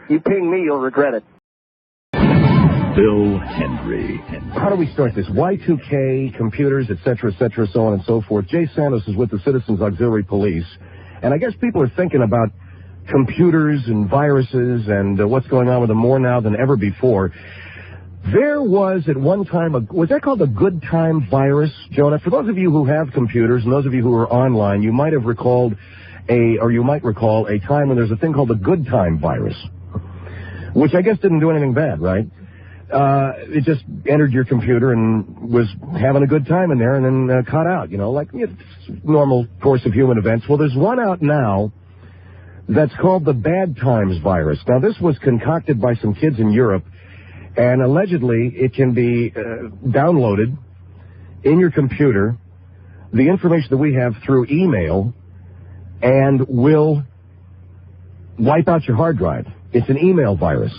You ping me, you'll regret it. Bill Henry. How do we start this? Y2K, computers, et cetera, so on and so forth. Jay Santos is with the Citizens Auxiliary Police. And I guess people are thinking about computers and viruses and what's going on with them more now than ever before. There was at one time, was that called a good time virus, Jonah? For those of you who have computers and those of you who are online, you might have recalled you might recall a time when there's a thing called the good time virus, which I guess didn't do anything bad, right? It just entered your computer and was having a good time in there and then cut out, like normal course of human events. Well, there's one out now that's called the bad times virus. Now, this was concocted by some kids in Europe, and allegedly it can be downloaded in your computer, the information that we have through email, and will wipe out your hard drive. It's an email virus.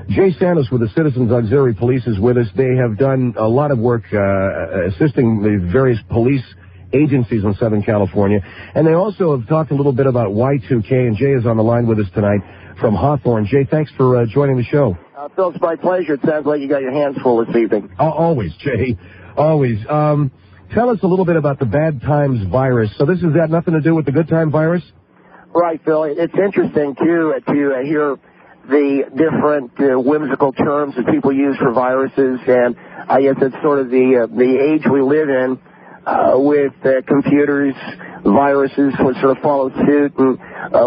Jay Santos with the Citizens Auxiliary Police is with us. They have done a lot of work assisting the various police agencies in Southern California. And they also have talked a little bit about Y2K, and Jay is on the line with us tonight from Hawthorne. Jay, thanks for joining the show. Phil, it's my pleasure. It sounds like you got your hands full this evening. Always, Jay. Always. Tell us a little bit about the bad times virus. So this has got nothing to do with the good time virus? Right, Phil. It's interesting, too, to hear the different whimsical terms that people use for viruses, and I guess it's sort of the age we live in with computers. Viruses would sort of follow suit, and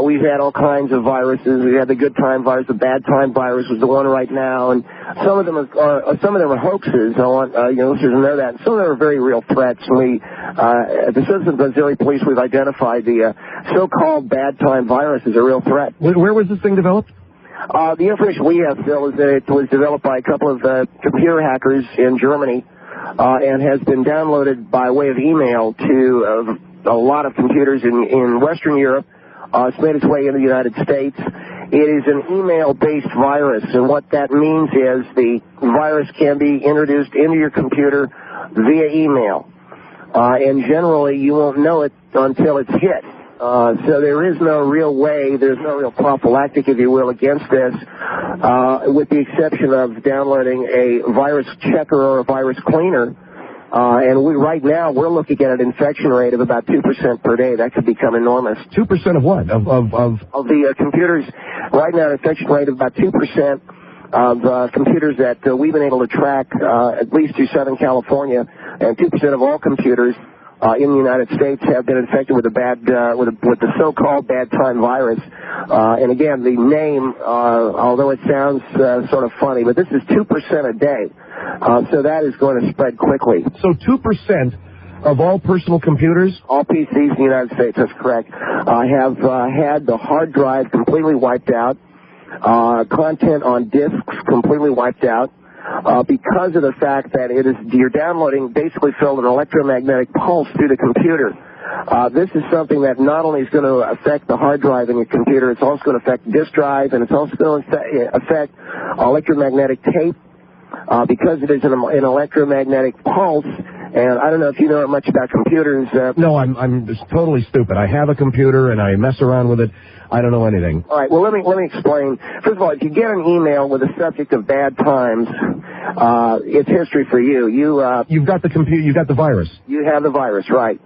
we've had all kinds of viruses. We had the good time virus, the bad time virus was the one right now, and some of them are hoaxes. I want listeners to know that. And some of them are very real threats. And we, at the Citizens Auxiliary Police, we've identified the so-called bad time virus as a real threat. Where was this thing developed? The information we have, Phil, is that it was developed by a couple of computer hackers in Germany and has been downloaded by way of email to a lot of computers in Western Europe. It's made its way into the United States. It is an email-based virus, and what that means is the virus can be introduced into your computer via email. And generally, you won't know it until it's hit. So there is no real way, there's no real prophylactic, if you will, against this, with the exception of downloading a virus checker or a virus cleaner. And right now, we're looking at an infection rate of about 2% per day. That could become enormous. 2% of what? Of the computers. Right now, an infection rate of about 2% of computers that we've been able to track, at least through Southern California, and 2% of all computers in the United States have been infected with with the so-called bad time virus. And again, the name, although it sounds sort of funny, but this is 2% a day. So that is going to spread quickly. So 2% of all personal computers? All PCs in the United States, that's correct, have had the hard drive completely wiped out, content on disks completely wiped out, because of the fact that you're downloading basically, Phil, an electromagnetic pulse through the computer. This is something that not only is going to affect the hard drive in your computer, it's also going to affect disk drive, and it's also going to affect electromagnetic tape, because it is an electromagnetic pulse. And I don't know if you know much about computers. No, I'm just totally stupid. I have a computer and I mess around with it. I don't know anything. All right. Well, let me explain. First of all, if you get an email with a subject of bad times, it's history for you. You've got the computer. You've got the virus. You have the virus, right?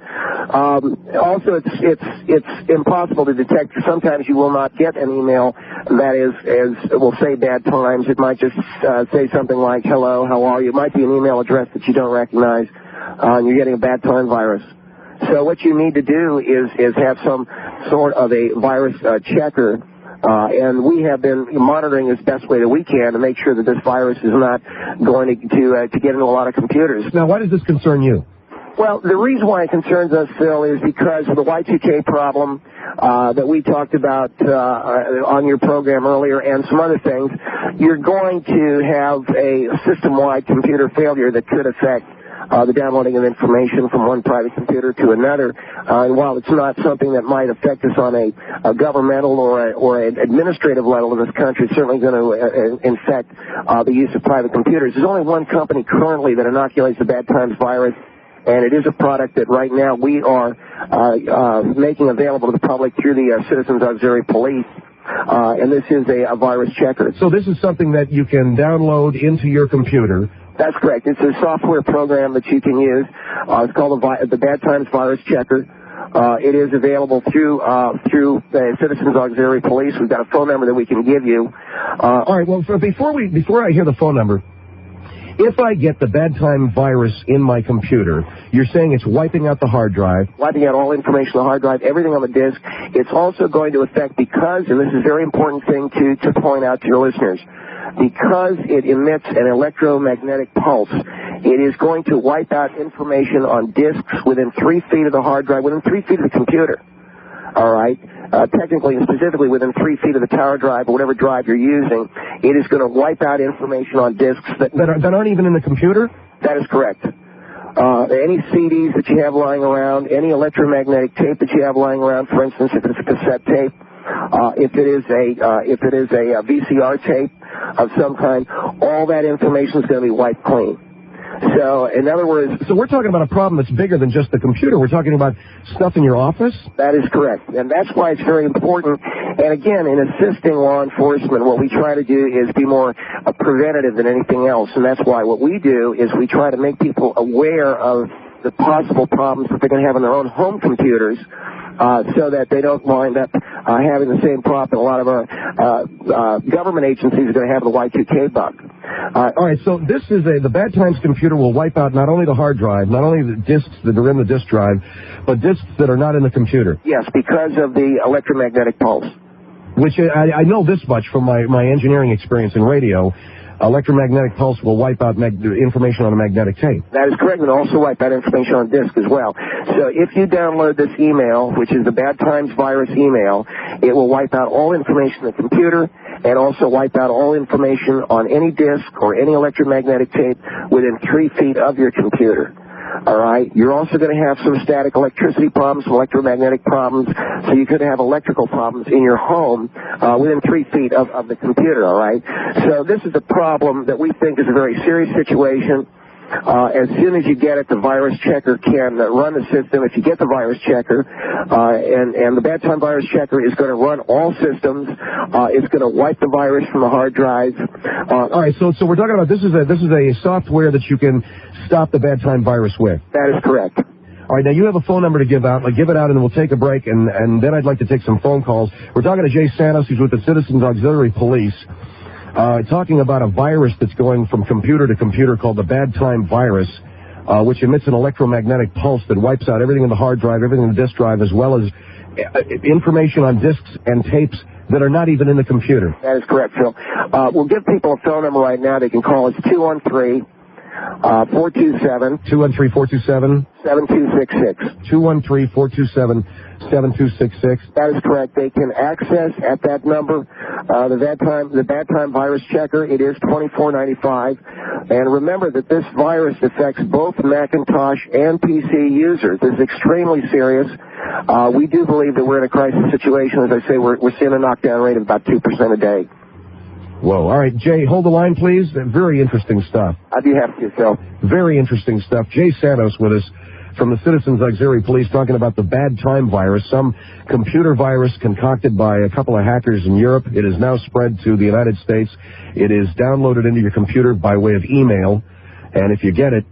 Also, it's impossible to detect. Sometimes you will not get an email that will say bad times. It might just say something like "Hello, how are you?" It might be an email address that you don't recognize. And you're getting a bad time virus. So what you need to do is have some sort of a virus checker, and we have been monitoring as best way that we can to make sure that this virus is not going to get into a lot of computers. Now, why does this concern you? Well, the reason why it concerns us, Phil, is because of the Y2K problem that we talked about on your program earlier and some other things. You're going to have a system-wide computer failure that could affect the downloading of information from one private computer to another. And while it's not something that might affect us on a governmental or an administrative level in this country, it's certainly going to infect the use of private computers. There's only one company currently that inoculates the bad times virus, and it is a product that right now we are making available to the public through the Citizens Auxiliary Police. and this is a virus checker. So this is something that you can download into your computer. That's correct. It's a software program that you can use. It's called the Bad Times Virus Checker. It is available through the Citizens Auxiliary Police. We've got a phone number that we can give you. All right. Well, before I hear the phone number, if I get the Bad Time virus in my computer, you're saying it's wiping out the hard drive? Wiping out all information on the hard drive, everything on the disk. It's also going to affect because, and this is a very important thing to point out to your listeners, because it emits an electromagnetic pulse, it is going to wipe out information on disks within 3 feet of the hard drive, within 3 feet of the computer. All right? Technically and specifically within 3 feet of the tower drive or whatever drive you're using, it is going to wipe out information on disks that aren't even in the computer? That is correct. Any CDs that you have lying around, any electromagnetic tape that you have lying around, for instance, if it's a cassette tape, if it is a VCR tape of some kind, all that information is going to be wiped clean. So, in other words... So we're talking about a problem that's bigger than just the computer. We're talking about stuff in your office? That is correct. And that's why it's very important. And again, in assisting law enforcement, what we try to do is be more preventative than anything else. And that's why what we do is we try to make people aware of the possible problems that they're going to have on their own home computers, so that they don't wind up having the same problem a lot of our government agencies are going to have the Y2K bug. All right, so this is the Bad Times computer will wipe out not only the hard drive, not only the disks that are in the disk drive, but disks that are not in the computer. Yes, because of the electromagnetic pulse. Which I know this much from my engineering experience in radio. Electromagnetic pulse will wipe out information on a magnetic tape. That is correct, and also wipe out information on disk as well. So if you download this email, which is the Bad Times virus email, it will wipe out all information on the computer and also wipe out all information on any disk or any electromagnetic tape within 3 feet of your computer. All right. You're also going to have some static electricity problems, some electromagnetic problems, so you could have electrical problems in your home within 3 feet of the computer. All right. So this is a problem that we think is a very serious situation. As soon as you get it, the virus checker can run the system. If you get the virus checker, and the Bad Time virus checker is going to run all systems, it's going to wipe the virus from the hard drive. All right, so we're talking about this is a software that you can stop the Bad Time virus with. That is correct. All right, now you have a phone number to give out. Give it out, and we'll take a break, and then I'd like to take some phone calls. We're talking to Jay Santos, who's with the Citizens Auxiliary Police. Talking about a virus that's going from computer to computer called the Bad Time virus, which emits an electromagnetic pulse that wipes out everything in the hard drive, everything in the disk drive, as well as information on disks and tapes that are not even in the computer. That is correct, Phil. We'll give people a phone number right now. They can call us 213-427. 213-427? 7266. 213-427-7266. That is correct. They can access at that number the Bad Time virus checker. It is $24.95. And remember that this virus affects both Macintosh and PC users. This is extremely serious. We do believe that we're in a crisis situation. As I say, we're seeing a knockdown rate of about 2% a day. Whoa. All right, Jay, hold the line, please. Very interesting stuff. I'd be happy to, Phil. Very interesting stuff. Jay Santos with us from the Citizens Auxiliary Police talking about the Bad Time virus, some computer virus concocted by a couple of hackers in Europe. It is now spread to the United States. It is downloaded into your computer by way of email, and if you get it,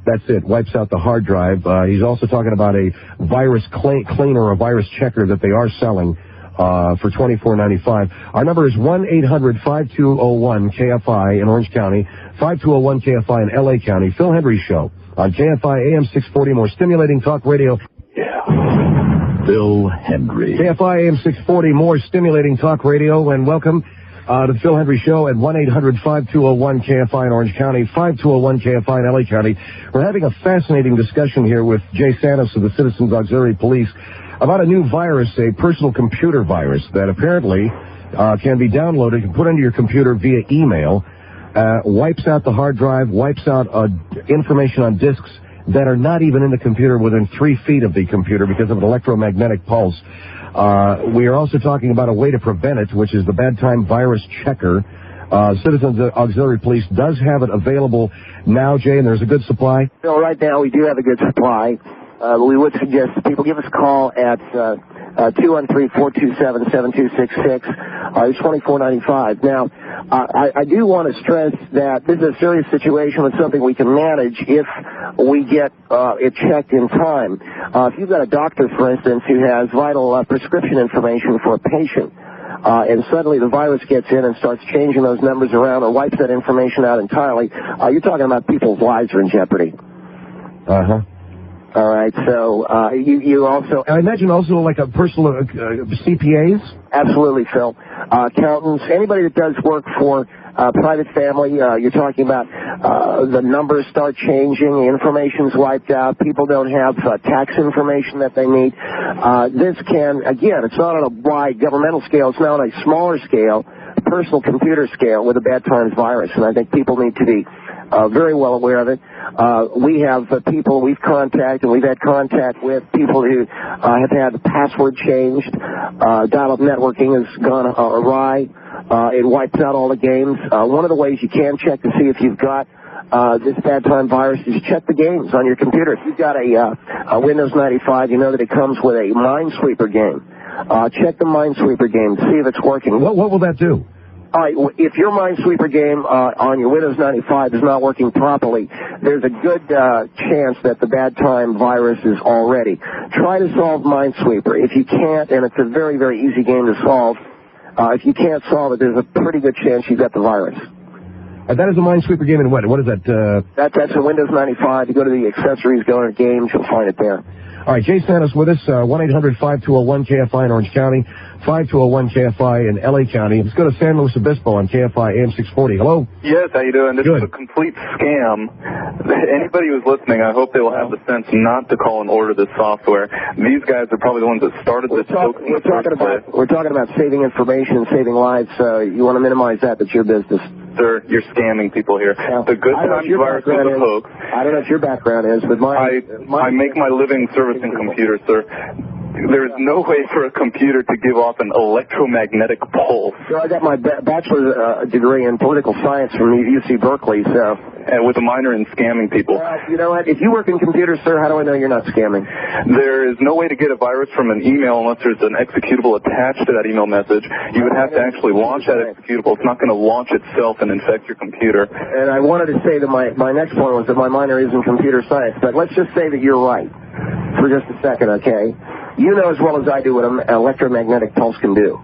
that's it. Wipes out the hard drive. He's also talking about a virus cleaner, a virus checker that they are selling for $24.95. Our number is 1-800-5201-KFI in Orange County, 5201-KFI in L.A. County. Phil Hendry Show on KFI AM 640, more stimulating talk radio. Yeah. Phil Hendry. KFI AM 640, more stimulating talk radio, and welcome to the Phil Hendry Show at 1-800-5201-KFI in Orange County, 5201-KFI in L.A. County. We're having a fascinating discussion here with Jay Santos of the Citizens Auxiliary Police about a new virus, a personal computer virus that apparently can be downloaded and put into your computer via email, wipes out the hard drive, wipes out information on disks that are not even in the computer within 3 feet of the computer because of an electromagnetic pulse. We are also talking about a way to prevent it, which is the Bad Time virus checker. Citizens Auxiliary Police does have it available now, Jay, and there's a good supply? So right now we do have a good supply. We would suggest that people give us a call at 213-427-7266. It's $24.95. Now, I do want to stress that this is a serious situation with something we can manage if we get it checked in time. If you've got a doctor, for instance, who has vital prescription information for a patient, and suddenly the virus gets in and starts changing those numbers around or wipes that information out entirely, you're talking about people's lives are in jeopardy. Uh-huh. All right, so you also... I imagine also like a personal CPAs? Absolutely, Phil. Accountants, anybody that does work for private family, you're talking about the numbers start changing, the information's wiped out, people don't have tax information that they need. This can, again, it's not on a wide governmental scale, it's now on a smaller scale, personal computer scale with a bad times virus, and I think people need to be very well aware of it. We have people we've contacted, we've had contact with people who have had the password changed. Dial-up networking has gone awry. It wipes out all the games. One of the ways you can check to see if you've got this bad time virus is check the games on your computer. If you've got a Windows 95, you know that it comes with a Minesweeper game. Check the Minesweeper game to see if it's working. What will that do? All right, if your Minesweeper game on your Windows 95 is not working properly, there's a good chance that the bad time virus is already. Try to solve Minesweeper. If you can't, and it's a very, very easy game to solve, if you can't solve it, there's a pretty good chance you've got the virus. That is a Minesweeper game in what? What is that? That's a Windows 95. You go to the accessories, go to games, you'll find it there. All right, Jay Santos with us, 1-800-5201-KFI in Orange County, 5201-KFI in L.A. County. Let's go to San Luis Obispo on KFI AM 640. Hello? Yes, how you doing? This Good. is a complete scam. Anybody who's listening, I hope they will have the sense not to call and order this software. These guys are probably the ones that started this hoax in the first place. We're talking about saving information and saving lives, so you want to minimize that. That's your business. Sir, you're scamming people here. Yeah. The good times virus is a hoax. I don't know what your background is, but I make my living servicing computers, sir. There is no way for a computer to give off an electromagnetic pulse. So I got my bachelor's degree in political science from UC Berkeley, so... And with a minor in scamming people. Well, you know what? If you work in computers, sir, how do I know you're not scamming? There is no way to get a virus from an email unless there's an executable attached to that email message. You would have to actually launch that executable. It's not going to launch itself and infect your computer. And I wanted to say that my next point was that my minor is in computer science, but let's just say that you're right for just a second, okay? You know as well as I do what an electromagnetic pulse can do.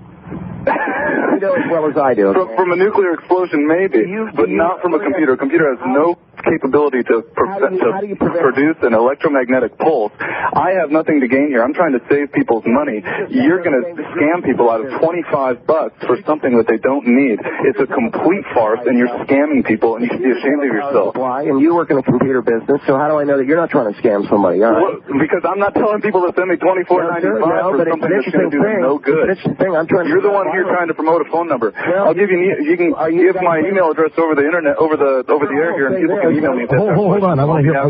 You know as well as I do. Okay? From a nuclear explosion, maybe, but not from a computer. A computer has no capability to produce an electromagnetic pulse. I have nothing to gain here. I'm trying to save people's money. You're going to scam people out of $25 for something that they don't need. It's a complete farce, and you're scamming people, and you should be ashamed of yourself. Why? And you work in a computer business, so how do I know that you're not trying to scam somebody? All right? Well, because I'm not telling people to send me $24.95 for something that's going to do them no good. You're the one here trying to promote a phone number. Well, I'll give you can give my email address over the internet, over the air here, and people can email me. Hold on. I want to hear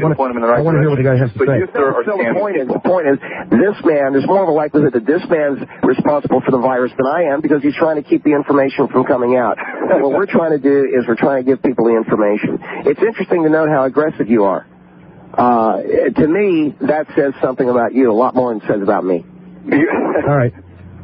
what the guy has to but say. You, sir, are the point is, this man, there's more of a likelihood that this man's responsible for the virus than I am because he's trying to keep the information from coming out. What we're trying to do is we're trying to give people the information. It's interesting to note how aggressive you are. To me, that says something about you, a lot more than it says about me. All right.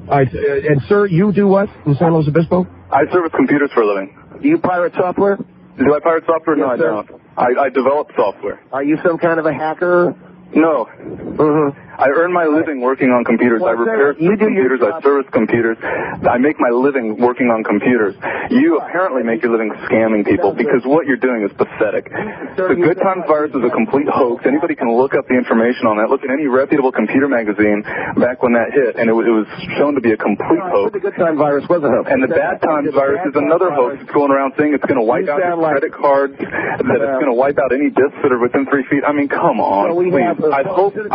And sir, you do what in San Luis Obispo? I service computers for a living. Do you pirate software? Do I pirate software? No, Yes, I don't. I develop software. Are you some kind of a hacker? No. Mm-hmm. I earn my living working on computers. I repair computers. I service computers. I make my living working on computers. You apparently make your living scamming people because what you're doing is pathetic. The Good Times virus is a complete hoax. Anybody can look up the information on that. Look at any reputable computer magazine back when that hit, and it was shown to be a complete hoax. The Good Time virus was a hoax. And the Bad Times virus is another hoax. It's going around saying it's going to wipe out your credit cards, that it's going to wipe out any discs that are within 3 feet. I mean, come on, please. I hope that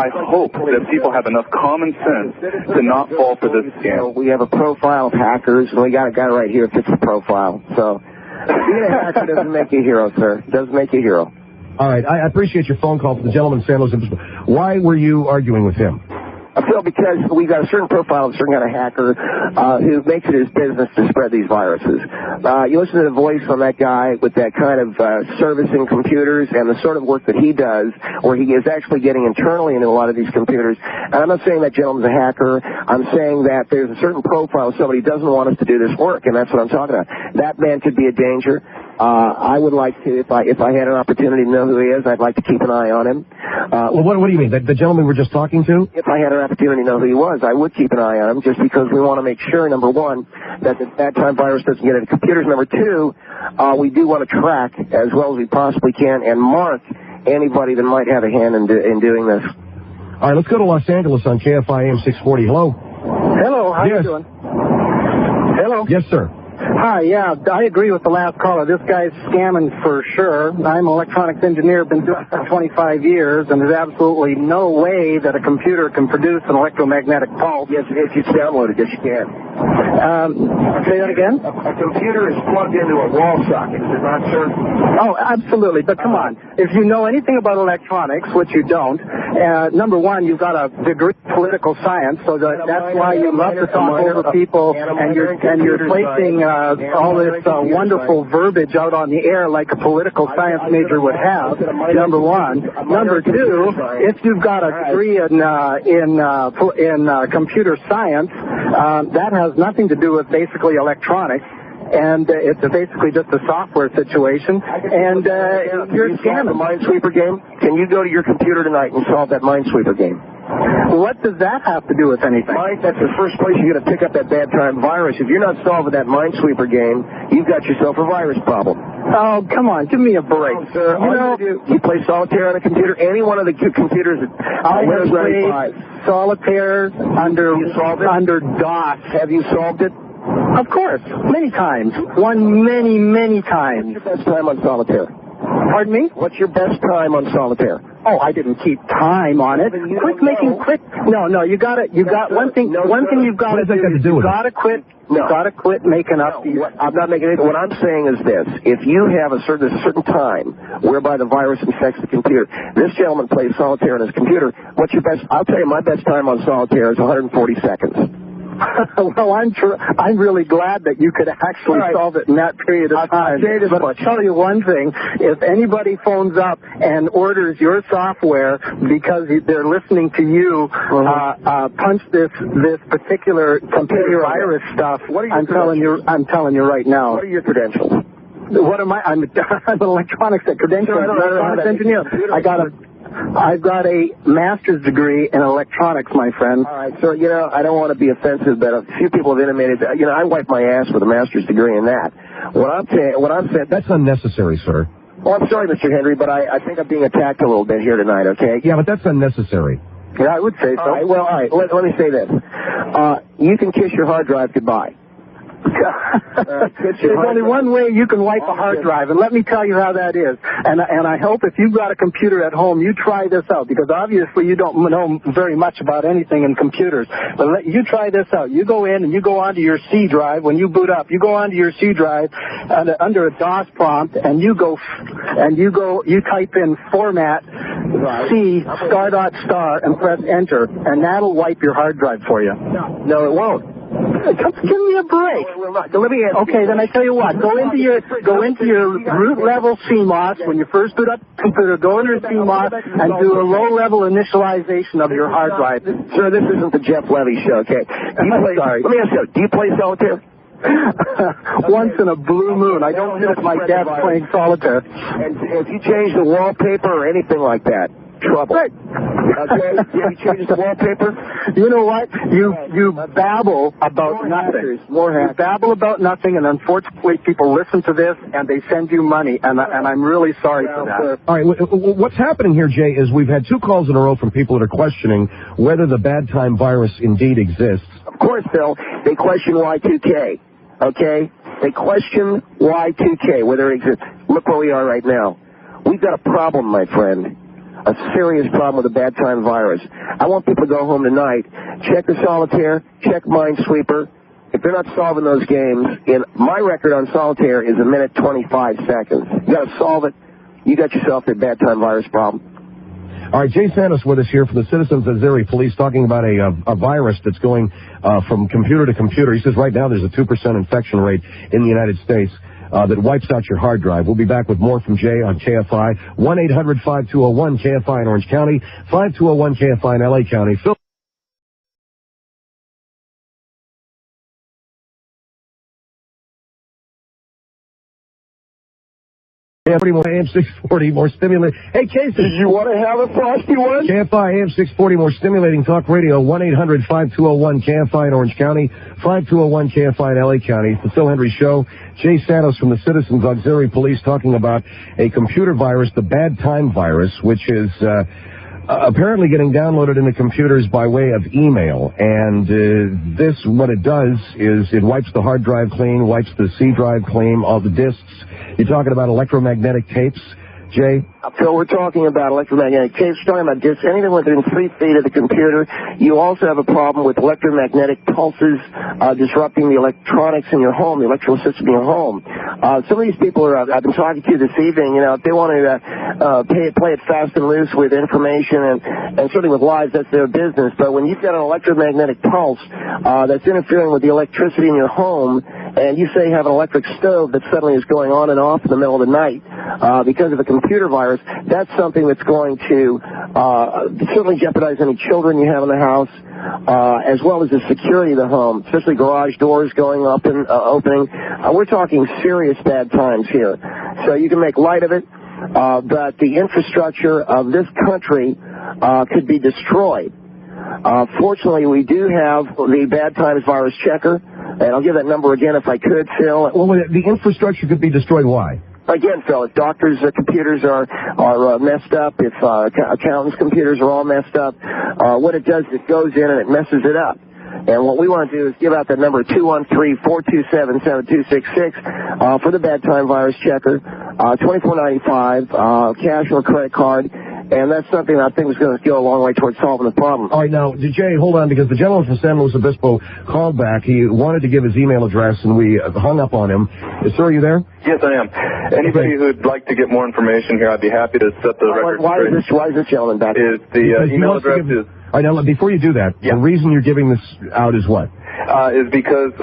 people have enough common sense to not fall for this scam. We have a profile of hackers, and we got a guy right here that fits the profile. So being a hacker doesn't make you a hero, sir. It doesn't make you a hero. All right. I appreciate your phone call from the gentleman in San Luis Obispo. Why were you arguing with him? Phil, because we've got a certain profile of a certain kind of hacker who makes it his business to spread these viruses. You listen to the voice on that guy with that kind of servicing computers and the sort of work that he does, where he is actually getting internally into a lot of these computers. And I'm not saying that gentleman's a hacker. I'm saying that there's a certain profile of somebody who doesn't want us to do this work, and that's what I'm talking about. That man could be a danger. I would like to, if I had an opportunity to know who he is, I'd like to keep an eye on him. Well, what do you mean? The gentleman we're just talking to? If I had an opportunity to know who he was, I would keep an eye on him, just because we want to make sure, number one, that the bad time virus doesn't get into computers. Number two, we do want to track as well as we possibly can and mark anybody that might have a hand in doing this. All right, let's go to Los Angeles on KFI AM 640. Hello. Hello, how you doing? Hello. Yes, sir. Hi, yeah, I agree with the last caller. This guy's scamming for sure. I'm an electronics engineer, been doing it for 25 years, and there's absolutely no way that a computer can produce an electromagnetic pulse. Yes, if you download it, yes, you can. Say that again? A computer is plugged into a wall socket, is it not, sir? Oh, absolutely, but come on. If you know anything about electronics, which you don't, number one, you've got a degree in political science, so that's why you love to talk over people, and you're placing all this wonderful verbiage out on the air like a political science major would have, number one. Number two, if you've got a degree in computer science, that has nothing to do with basically electronics. And it's basically just a software situation. And you're scamming. The Minesweeper game? Can you go to your computer tonight and solve that Minesweeper game? What does that have to do with anything? That's the first place you're going to pick up that bad time virus. If you're not solving that Minesweeper game, you've got yourself a virus problem. Oh, come on, give me a break. Oh, sir, you play solitaire on a computer? Any one of the computers that I have played solitaire under DOS. Have you solved it? Of course, many times. Many times. What's your best time on solitaire? Pardon me? What's your best time on solitaire? Oh, I didn't keep time on it. No, you got one thing you've got to do. You got to quit. You got to quit making up. I'm not making it. What I'm saying is this: if you have a certain time whereby the virus infects the computer, this gentleman plays solitaire on his computer. What's your best? I'll tell you, my best time on solitaire is 140 seconds. Well, I'm really glad that you could actually solve it in that period of time. But I'll tell you one thing: if anybody phones up and orders your software because they're listening to you punch this particular computer virus stuff, I'm telling you right now. What are your credentials? What am I? I'm an electronics credential. I'm an electronics engineer. I've got a master's degree in electronics, my friend. All right, so, I don't want to be offensive, but a few people have intimated that, I wipe my ass with a master's degree in that. What I'm saying... That's unnecessary, sir. Oh, I'm sorry, Mr. Henry, but I think I'm being attacked a little bit here tonight, okay? Yeah, but that's unnecessary. Yeah, I would say so. All right, let me say this. You can kiss your hard drive goodbye. There's only one way you can wipe a hard drive, and let me tell you how that is. And I hope if you've got a computer at home, you try this out, because obviously you don't know very much about anything in computers. But you try this out. You go in and you go onto your C drive. When you boot up, you go onto your C drive under a DOS prompt, and you type in format C *** and press enter, and that'll wipe your hard drive for you. No, it won't. Give me a break. Let me ask Okay, then I tell you what. Go into your root level CMOS when you first boot up the computer. Go into CMOS and do a low level initialization of your hard drive. Sir, this isn't the Jeff Levy show, okay? Sorry. Let me ask you, do you play solitaire? Once in a blue moon. I don't sit at my desk playing solitaire. And if you change the wallpaper or anything like that, trouble. Right. Okay? If you change the wallpaper, you know what? You babble about nothing. You babble about nothing, and unfortunately, people listen to this and they send you money, and I'm really sorry for that. All right, what's happening here, Jay, is we've had 2 calls in a row from people that are questioning whether the bad time virus indeed exists. Of course, Phil. They question Y2K. Okay? They question Y2K, whether it exists. Look where we are right now. We've got a problem, my friend. A serious problem with the bad time virus. I want people to go home tonight, check the solitaire, check Minesweeper. If they're not solving those games, my record on solitaire is 1 minute 25 seconds. You got to solve it. You got yourself a bad time virus problem. All right, Jay Santos with us here from the Citizens Auxiliary Police talking about a virus that's going from computer to computer. He says right now there's a 2% infection rate in the United States that wipes out your hard drive. We'll be back with more from Jay on KFI. 1-800-5201-KFI in Orange County, 5201-KFI in L.A. County. Phil. AM 640, more stimulating. Hey, Casey. You want to have a frosty one? KFI AM 640, more stimulating talk radio. 1-800-5201-KFI in Orange County, 5201-KFI in L.A. County. It's the Phil Hendry Show. Jay Santos from the Citizens Auxiliary Police talking about a computer virus, the bad time virus, which is apparently getting downloaded into computers by way of email. And this, what it does is it wipes the hard drive clean, wipes the C drive clean, all the disks. You're talking about electromagnetic tapes, Jay? So we're talking about electromagnetic tapes. We're talking about disks, anything within 3 feet of the computer. You also have a problem with electromagnetic pulses disrupting the electronics in your home, the electrical system in your home. Some of these people I've been talking to this evening, if they want to play it fast and loose with information and certainly with lies, that's their business. But when you've got an electromagnetic pulse that's interfering with the electricity in your home, and you say you have an electric stove that suddenly is going on and off in the middle of the night because of a computer virus, that's something that's going to certainly jeopardize any children you have in the house, as well as the security of the home, especially garage doors going up and opening. We're talking serious bad times here. So you can make light of it, but the infrastructure of this country could be destroyed. Fortunately, we do have the bad times virus checker, and I'll give that number again if I could, Phil. Well, the infrastructure could be destroyed. Why? Again, Phil, if doctors' computers are messed up, if accountants' computers are all messed up, what it does is it goes in and it messes it up. And what we want to do is give out that number 213-427-7266 for the bad time virus checker, $24.95, cash or credit card. And that's something I think is going to go a long way towards solving the problem. All right, now, Jay, hold on, because the gentleman from San Luis Obispo called back. He wanted to give his email address, and we hung up on him. Sir, are you there? Yes, I am. Anybody who'd like to get more information here, I'd be happy to set the record straight. Why is this gentleman back? The email address is... All right, now, before you do that, the reason you're giving this out is what? Is because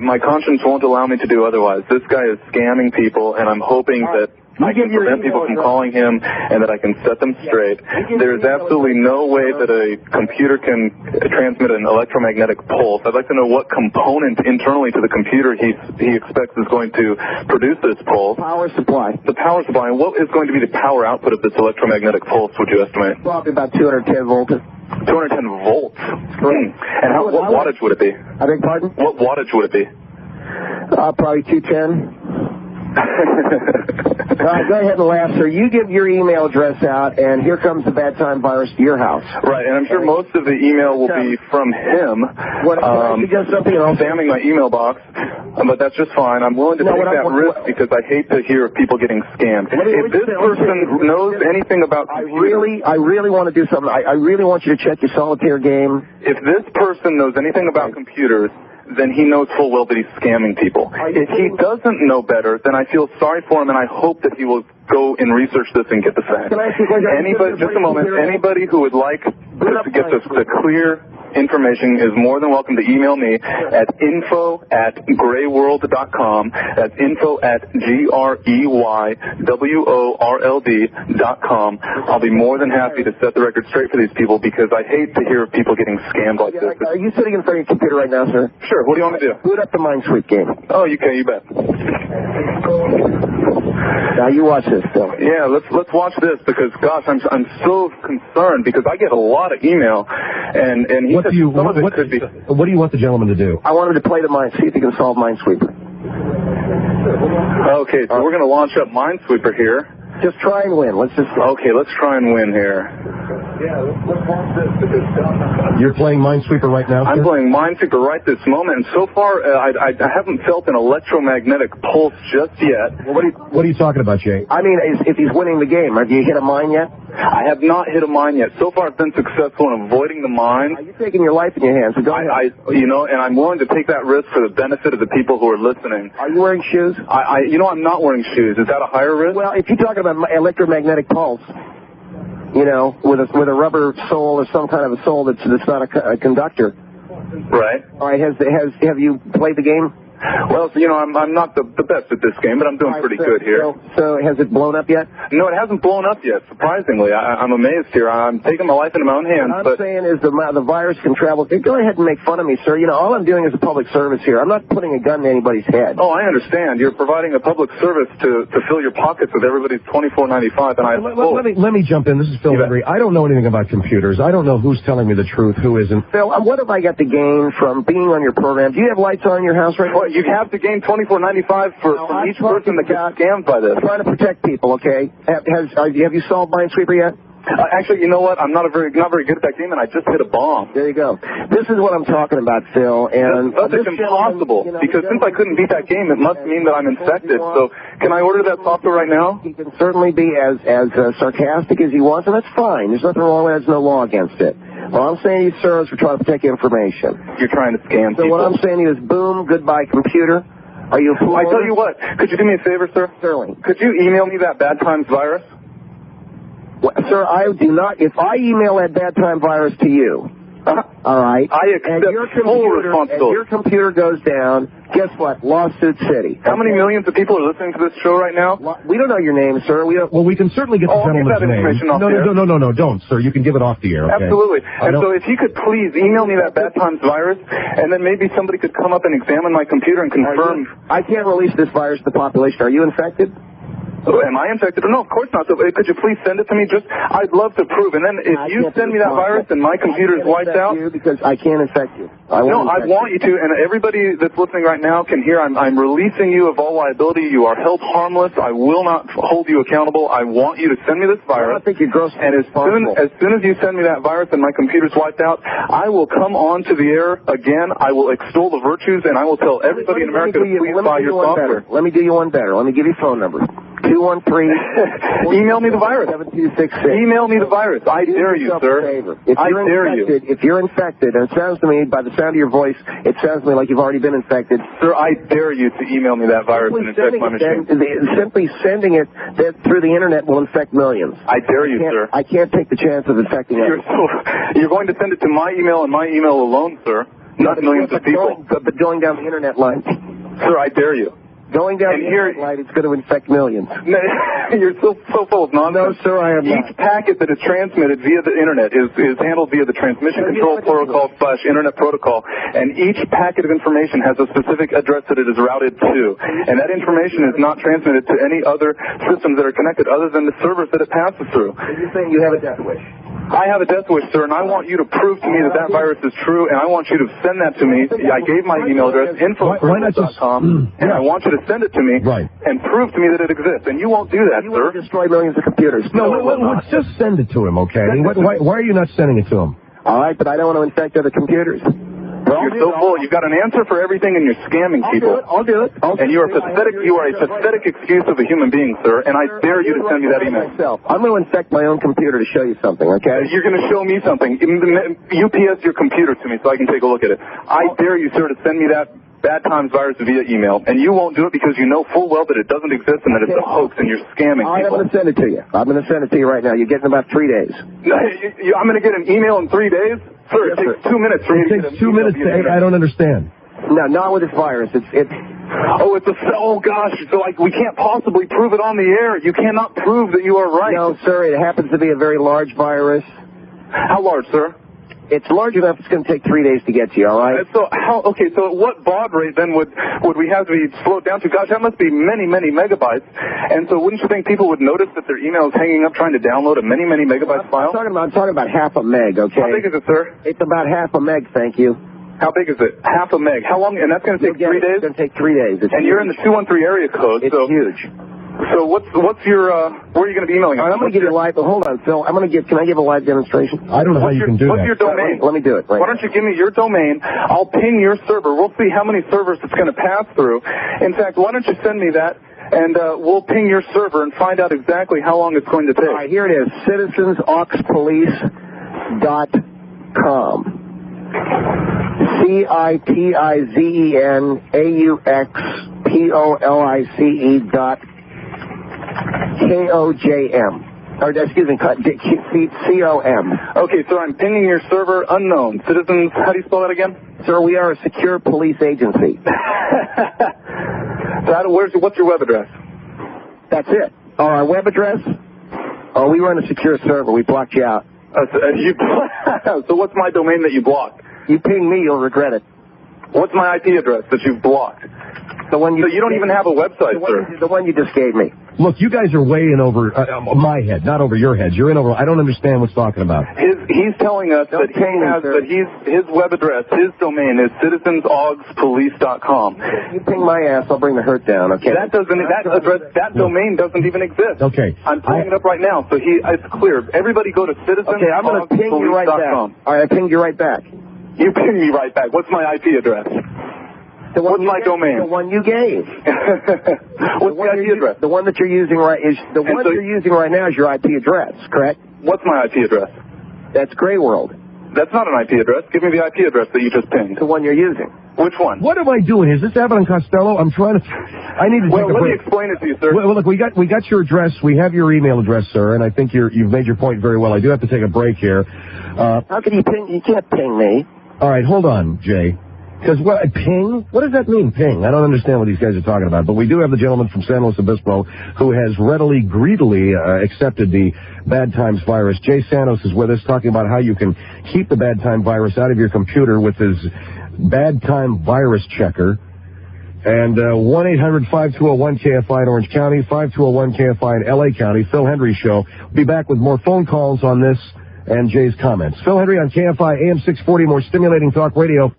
my conscience won't allow me to do otherwise. This guy is scamming people, and I'm hoping that I can prevent people from calling him and that I can set them straight. There is absolutely no way that a computer can transmit an electromagnetic pulse. I'd like to know what component internally to the computer he expects is going to produce this pulse. Power supply. The power supply. And what is going to be the power output of this electromagnetic pulse, would you estimate? Probably about 210 volts. 210 volts? And what wattage would it be? I beg pardon? What wattage would it be? Probably 210. Go ahead and laugh, sir. You give your email address out, and here comes the bad time virus to your house. Right, and I'm sure most of the email will be from him. Spamming my email box, but that's just fine. I'm willing to take that risk because I hate to hear of people getting scammed. If this person knows anything about computers... I really want to do something. I really want you to check your solitaire game. If this person knows anything about computers, then he knows full well that he's scamming people. If he doesn't know better, then I feel sorry for him, and I hope that he will go and research this and get the facts. Just a moment. Anybody who would like to get the clear information is more than welcome to email me at info@grayworld.com. That's info@greyworld.com. I'll be more than happy to set the record straight for these people because I hate to hear of people getting scammed like this. Are you sitting in front of your computer right now, sir? Sure. What do you want me to do? Boot up the Minesweep game. Oh, you can. You bet. Now you watch this, Phil. Yeah, let's watch this because, gosh, I'm so concerned because I get a lot of email, and he what do you want the gentleman to do? I want him to play the see if he can solve Minesweeper. Okay, so we're going to launch up Minesweeper here. Just try and win. Let's try and win here. You're playing Minesweeper right now, sir? I'm playing Minesweeper right this moment, and so far I haven't felt an electromagnetic pulse just yet. Well, what are you talking about, Jay? I mean, if he's winning the game, have you hit a mine yet? I have not hit a mine yet. So far I've been successful in avoiding the mine. You're taking your life in your hands. So go ahead. And I'm willing to take that risk for the benefit of the people who are listening. Are you wearing shoes? I'm not wearing shoes. Is that a higher risk? Well, if you're talking about electromagnetic pulse. you know, with a rubber sole or some kind of a sole that's not a conductor. Right. All right. Have you played the game? Well, you know, I'm not the best at this game, but I'm doing pretty good here. So has it blown up yet? No, it hasn't blown up yet, surprisingly. I'm amazed here. I'm taking my life into my own hands. What I'm saying is the virus can travel. Go ahead and make fun of me, sir. You know, all I'm doing is a public service here. I'm not putting a gun to anybody's head. Oh, I understand. You're providing a public service to fill your pockets with everybody's $24.95, and let me jump in. This is Phil Henry. I don't know anything about computers. I don't know who's telling me the truth, who isn't. Phil, what have I got to gain from being on your program? Do you have lights on in your house right now? Well, you have to gain $24.95 for each person that gets scammed by this. I'm trying to protect people, okay? Have you solved Minesweeper yet? Actually, you know what? I'm not very good at that game, and I just hit a bomb. There you go. This is what I'm talking about, Phil. And that's impossible, because since I couldn't beat that game, it must mean that I'm infected. So can I order that software right now? He can certainly be as sarcastic as he wants, and that's fine. There's nothing wrong with it. There's no law against it. Well, I'm saying to you, sir, is we're trying to protect information. You're trying to scam people. So what I'm saying to you is, boom, goodbye, computer. Are you a fool? I tell you what, could you do me a favor, sir? Certainly. Could you email me that Bad Times virus? Well, sir, I do not. If I email that Bad Time virus to you, all right, I accept full responsibility. If your computer goes down, guess what? Lawsuit City. How many millions of people are listening to this show right now? We don't know your name, sir. Well, we can certainly get the gentleman's name. No, don't, sir. You can give it off the air, okay? Absolutely. And so if you could please email me that Bad Times virus, and then maybe somebody could come up and examine my computer and confirm. I can't release this virus to the population. Are you infected? Am I infected? No, of course not. So could you please send it to me? I'd love to prove. And then if you send me that virus and my computer is wiped out. Because I can't infect you. I want you to, and everybody that's listening right now can hear I'm releasing you of all liability. You are held harmless. I will not hold you accountable. I want you to send me this virus. I think you're grossly irresponsible. As soon as you send me that virus and my computer's wiped out, I will come on to the air again. I will extol the virtues, and I will tell everybody in America to please buy your software. Let me do you one better. Let me give you a phone number. 213. Email me the virus. 7266. Email me the virus. I dare you, sir. I dare you. If you're infected, and it sounds to me, by the sound of your voice, it sounds to me like you've already been infected. Sir, I dare you to email me that virus and infect my machine. Simply sending it through the internet will infect millions. I dare you, sir. I can't take the chance of infecting others. You're going to send it to my email and my email alone, sir. Not millions of people. But going down the internet line. Sir, I dare you. Going down the internet line, it's going to infect millions. You're so full of nonsense. No, sir, I am not. Each packet that is transmitted via the internet is handled via the Transmission Control Protocol / Internet Protocol, and each packet of information has a specific address that it is routed to. And that information is not transmitted to any other systems that are connected other than the servers that it passes through. You're saying you have a death wish? I have a death wish, sir, and I want you to prove to me that virus is true, and I want you to send that to me. I gave my email address, info@com, and I want you to send it to me and prove to me that it exists. And you won't do that, sir. You won't destroy millions of computers. No, just send it to him, okay? Why are you not sending it to him? All right, but I don't want to infect other computers. You're so full. You've got an answer for everything, and you're scamming people. I'll do it. And you are pathetic. You are a pathetic excuse of a human being, sir. And I dare you to send me that email. I'm going to infect my own computer to show you something. Okay? You're going to show me something. UPS your computer to me so I can take a look at it. I dare you, sir, to send me that Bad Times virus via email, and you won't do it because you know full well that it doesn't exist and that it's a hoax and you're scamming people. I'm going to send it to you. I'm going to send it to you right now. You get it in about 3 days. I'm going to get an email in 3 days? Sir, it takes 2 minutes for me to get an email. It takes 2 minutes to... I don't understand. No, not with this virus. Oh gosh, so we can't possibly prove it on the air. You cannot prove that you are right. No, sir, it happens to be a very large virus. How large, sir? It's large enough it's going to take 3 days to get to you, all right? So at what baud rate then would we have to be slowed down to? Gosh, that must be many, many megabytes. And so wouldn't you think people would notice that their email is hanging up trying to download a many, many megabyte file? I'm talking about half a meg, okay? How big is it, sir? It's about half a meg, thank you. How big is it? Half a meg. How long? And that's going to take 3 days? It's going to take 3 days. And you're in the 213 area code. It's huge. So what's your, where are you going to be emailing? I'm going to give you a live, hold on, Phil. Can I give a live demonstration? I don't know how you can do that. What's your domain? Let me do it. Why don't you give me your domain? I'll ping your server. We'll see how many servers it's going to pass through. In fact, why don't you send me that, and we'll ping your server and find out exactly how long it's going to take. All right, here it is, citizensoxpolice.com. CITIZENAUXPOLICE.KOJM. Or, excuse me, C-O-M. Okay, so I'm pinging your server unknown. Citizens, how do you spell that again? Sir, we are a secure police agency. What's your web address? That's it. Oh, our web address? Oh, we run a secure server. We blocked you out. So what's my domain that you blocked? You ping me, you'll regret it. What's my IP address that you've blocked? The one you. So you don't even have a website, sir. The one you just gave me. Look, you guys are way in over my head, not over your heads. You're in over. I don't understand what's talking about. He's telling us that his web address, his domain is citizensaugspolice.com. You ping my ass, I'll bring the hurt down. Okay. That domain doesn't even exist. Okay. I'm pulling it up right now, so it's clear. Everybody go to citizensaugspolice.com. Okay, I'm going to ping you right back. All right, I pinged you right back. You ping me right back. What's my IP address? What's my domain? The one you gave. What's the IP address? The one that you're using right you're using right now is your IP address, correct? What's my IP address? That's Grey World. That's not an IP address. Give me the IP address that you just pinged. The one you're using. Which one? What am I doing? Is this Abbott and Costello? I'm trying to. I need to take a break. Let me explain it to you, sir. Well, look, we got your address. We have your email address, sir, and I think you've made your point very well. I do have to take a break here. How can you ping? You can't ping me. All right, hold on, Jay. Because ping? What does that mean, ping? I don't understand what these guys are talking about. But we do have the gentleman from San Luis Obispo who has greedily accepted the bad times virus. Jay Santos is with us talking about how you can keep the bad time virus out of your computer with his bad time virus checker. And 1-800-5201-KFI in Orange County, 5201-KFI in L.A. County. Phil Hendry Show. We'll be back with more phone calls on this and Jay's comments. Phil Hendry on KFI AM 640, more stimulating talk radio.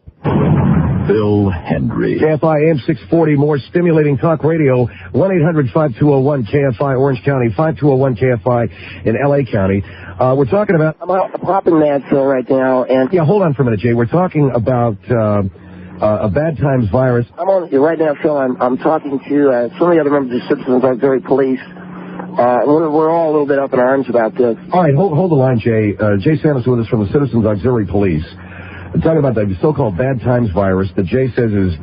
Phil Hendry. KFI AM 640, more stimulating talk radio. 1-800-5201-KFI, Orange County, 5201-KFI in L.A. County. We're talking about... I'm hopping mad, Phil, right now. And yeah, hold on for a minute, Jay. We're talking about a bad times virus. I'm on right now, Phil. I'm talking to some of the other members of Citizens Auxiliary Police. We're all a little bit up in arms about this. All right, hold the line, Jay. Jay Santos with us from the Citizens Auxiliary Police. We're talking about the so-called bad times virus that Jay says is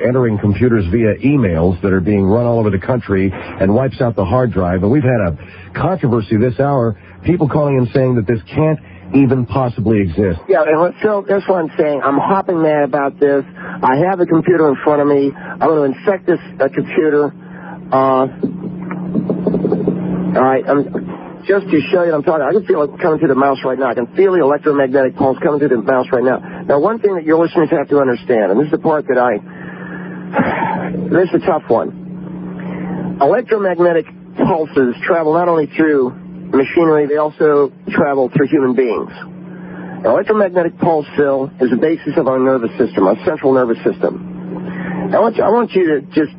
entering computers via emails that are being run all over the country and wipes out the hard drive. And we've had a controversy this hour, people calling and saying that this can't even possibly exist. Yeah, and Phil, that's what I'm saying. I'm hopping mad about this. I have a computer in front of me. I'm going to infect this computer. All right, just to show you what I'm talking about, I can feel it coming through the mouse right now. I can feel the electromagnetic pulse coming through the mouse right now. Now, one thing that your listeners have to understand, and this is the part that this is a tough one. Electromagnetic pulses travel not only through machinery, they also travel through human beings. An electromagnetic pulse, Phil, is the basis of our nervous system, our central nervous system. I want you to just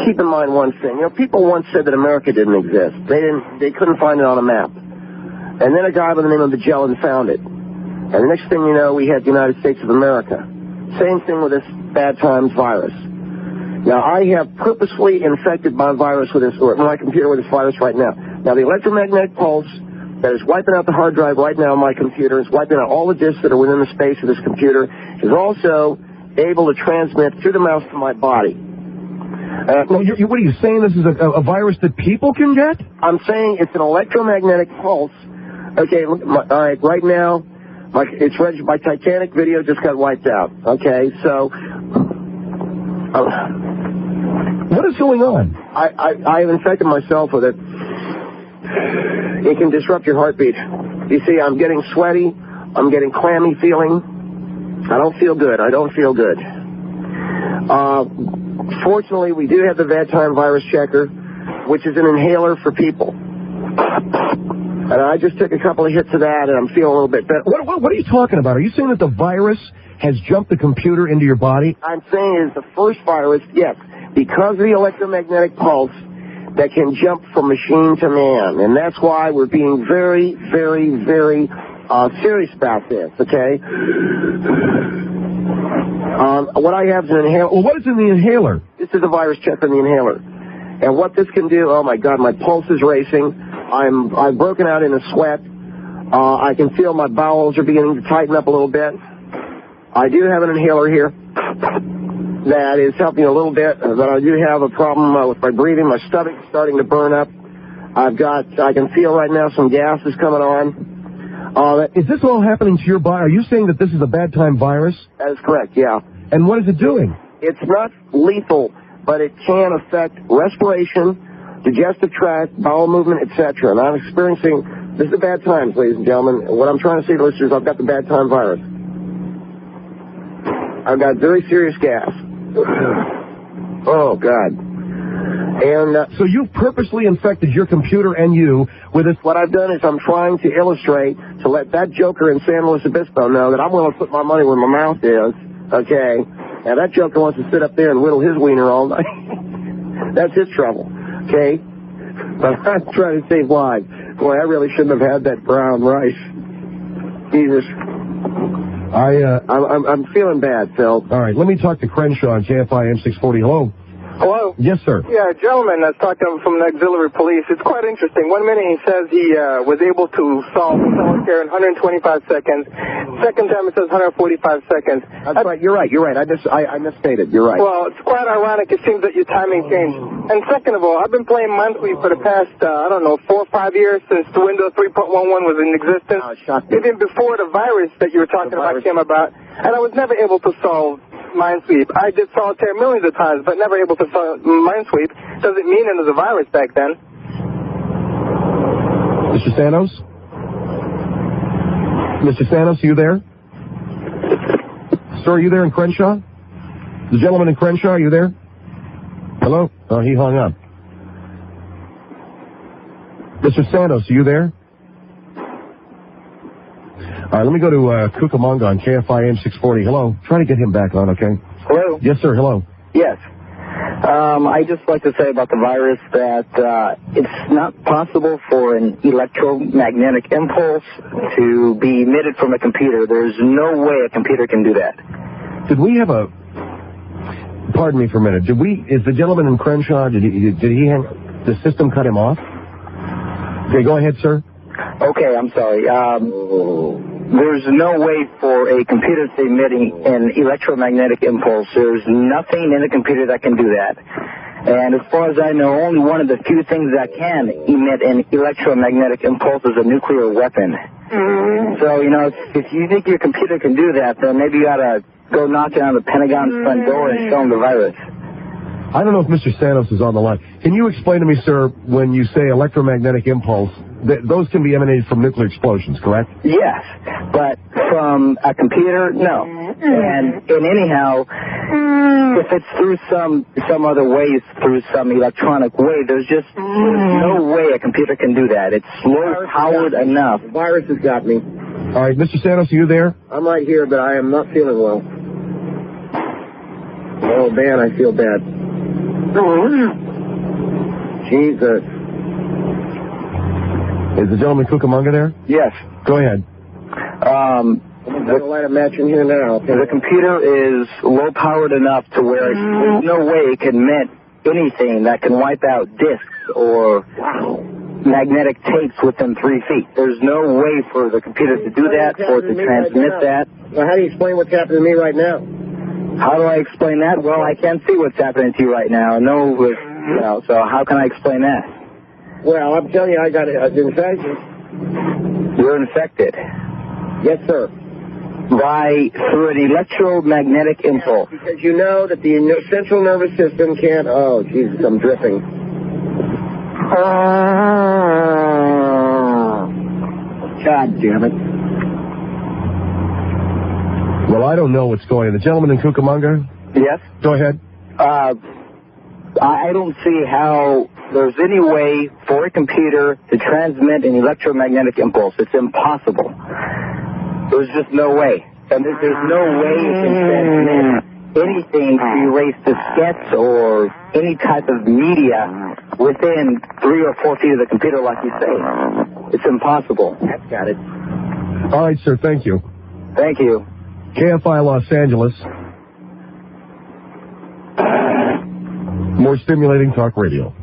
keep in mind one thing. You know, people once said that America didn't exist. They couldn't find it on a map. And then a guy by the name of Magellan found it. And the next thing you know, we had the United States of America. Same thing with this bad times virus. Now, I have purposely infected my virus with this, or my computer with this virus right now. Now, the electromagnetic pulse that is wiping out the hard drive right now on my computer, is wiping out all the disks that are within the space of this computer, is also able to transmit through the mouse to my body. What are you saying? This is a virus that people can get? I'm saying it's an electromagnetic pulse. Okay, look, all right, right now, it's registered. My Titanic video just got wiped out. Okay, so what is going on? I have infected myself with it. It can disrupt your heartbeat. You see, I'm getting sweaty. I'm getting clammy feeling. I don't feel good. Fortunately, we do have the bad time virus checker, which is an inhaler for people. And I just took a couple of hits of that, and I'm feeling a little bit better. What are you talking about? Are you saying that the virus has jumped the computer into your body? I'm saying it's the first virus, yes, because of the electromagnetic pulse that can jump from machine to man. And that's why we're being very, very, very serious about this, okay? What I have is an inhaler. Well, what is in the inhaler? This is a virus checker in the inhaler. And what this can do, oh my God, my pulse is racing. I've broken out in a sweat. I can feel my bowels are beginning to tighten up a little bit. I do have an inhaler here that is helping a little bit, but I do have a problem with my breathing. My stomach is starting to burn up. I can feel right now some gas is coming on. Is this all happening to your body? Are you saying that this is a bad time virus? That is correct, yeah. And what is it doing? It's not lethal, but it can affect respiration, digestive tract, bowel movement, etc. And I'm experiencing, this is the bad times, ladies and gentlemen. What I'm trying to say to listeners, I've got the bad time virus. I've got very serious gas. Oh, God. And so you've purposely infected your computer and you with this. What I've done is I'm trying to illustrate, to let that joker in San Luis Obispo know that I'm willing to put my money where my mouth is, okay? And that joker wants to sit up there and whittle his wiener all night. That's his trouble, okay? But I'm trying to save lives. Boy, I really shouldn't have had that brown rice. Jesus. I'm feeling bad, Phil. All right, let me talk to Crenshaw on KFI M640. Hello. Hello? Yes, sir. Yeah, a gentleman that's talking from the auxiliary police. It's quite interesting. 1 minute he says he was able to solve solitaire in 125 seconds. Second time it says 145 seconds. That's right. You're right. I misstated. You're right. Well, it's quite ironic. It seems that your timing changed. And second of all, I've been playing monthly for the past, 4 or 5 years since the Windows 3.11 was in existence. Even before the virus that you were talking about came about. And I was never able to solve Minesweep. I did solitaire millions of times, but never able to solve Minesweep. Doesn't mean it was a virus back then. Mr. Santos? Mr. Santos, are you there? Sir, are you there in Crenshaw? The gentleman in Crenshaw, are you there? Hello? Oh, he hung up. Mr. Santos, are you there? All right, let me go to Cucamonga on KFI M640. Hello. Try to get him back on, okay? Hello? Yes, sir. Hello. Yes. I just like to say about the virus that it's not possible for an electromagnetic impulse to be emitted from a computer. There's no way a computer can do that. Did we have a... Pardon me for a minute. Is the gentleman in Crenshaw, did he have... The system cut him off? Okay, go ahead, sir. Okay, I'm sorry. There's no way for a computer to emit an electromagnetic impulse. There's nothing in a computer that can do that. And as far as I know, only one of the few things that can emit an electromagnetic impulse is a nuclear weapon. So, if you think your computer can do that, then maybe you ought to go knocking on the Pentagon's front door and show them the virus. I don't know if Mr. Santos is on the line. Can you explain to me, sir, when you say electromagnetic impulse, those can be emanated from nuclear explosions, correct? Yes, but from a computer, no. And anyhow, if it's through some other ways, through some electronic way, there's no way a computer can do that. It's low-powered enough. The virus has got me. All right, Mr. Santos, are you there? I'm right here, but I am not feeling well. Oh, man, I feel bad. Jesus. Is the gentleman Cucamonga there? Yes. Go ahead. There's a light of match in here now. The computer is low-powered enough to where there's no way it can emit anything that can wipe out disks or magnetic tapes within 3 feet. There's no way for the computer to do that, for it to transmit that. Well, how do you explain what's happening to me right now? How do I explain that? Well, I can't see what's happening to you right now. So how can I explain that? Well, I'm telling you, I got an infection. You're infected? Yes, sir. Through an electromagnetic impulse. Because you know that the central nervous system can't... Oh, Jesus, I'm dripping. God damn it. Well, I don't know what's going on. The gentleman in Cucamonga? Yes? Go ahead. I don't see how there's any way for a computer to transmit an electromagnetic impulse. It's impossible. There's just no way. And there's no way it can transmit anything to erase diskettes or any type of media within 3 or 4 feet of the computer, like you say. It's impossible. That's got it. All right, sir. Thank you. Thank you. KFI Los Angeles. More stimulating talk radio.